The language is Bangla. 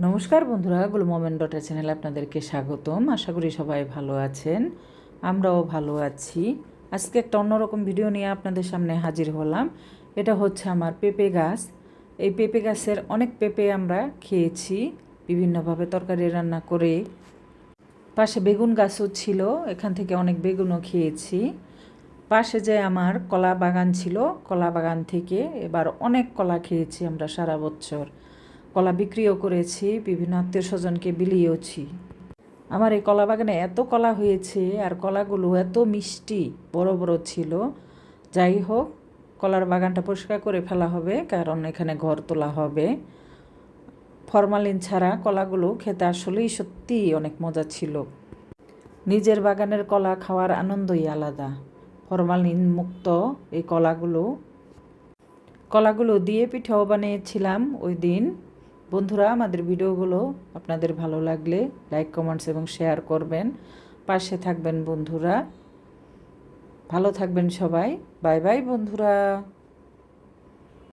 নমস্কার বন্ধুরা, গুলো মোমেন্ট ডটার চ্যানেলে আপনাদেরকে স্বাগতম। আশা করি সবাই ভালো আছেন, আমরাও ভালো আছি। আজকে একটা অন্যরকম ভিডিও নিয়ে আপনাদের সামনে হাজির হলাম। এটা হচ্ছে আমার পেঁপে গাছ। এই পেঁপে গাছের অনেক পেঁপে আমরা খেয়েছি বিভিন্নভাবে তরকারি রান্না করে। পাশে বেগুন গাছও ছিল, এখান থেকে অনেক বেগুনও খেয়েছি। পাশে যে আমার কলা বাগান ছিল, কলা বাগান থেকে এবার অনেক কলা খেয়েছি আমরা সারা বছর। কলা বিক্রিও করেছি, বিভিন্ন আত্মীয় স্বজনকে বিলিয়েওছি। আমার এই কলা বাগানে এত কলা হয়েছে, আর কলাগুলো এত মিষ্টি, বড় বড় ছিল। যাই হোক, কলার বাগানটা পরিষ্কার করে ফেলা হবে, কারণ এখানে ঘর তোলা হবে। ফরমালিন ছাড়া কলাগুলো খেতে আসলেই সত্যিই অনেক মজা ছিল। নিজের বাগানের কলা খাওয়ার আনন্দই আলাদা। ফরমালিন মুক্ত এই কলাগুলো দিয়ে পিঠাও বানিয়েছিলাম ওই দিন। বন্ধুরা, আমাদের ভিডিওগুলো আপনাদের ভালো লাগলে লাইক, কমেন্টস এবং শেয়ার করবেন, পাশে থাকবেন বন্ধুরা। ভালো থাকবেন সবাই। বাই বাই বন্ধুরা।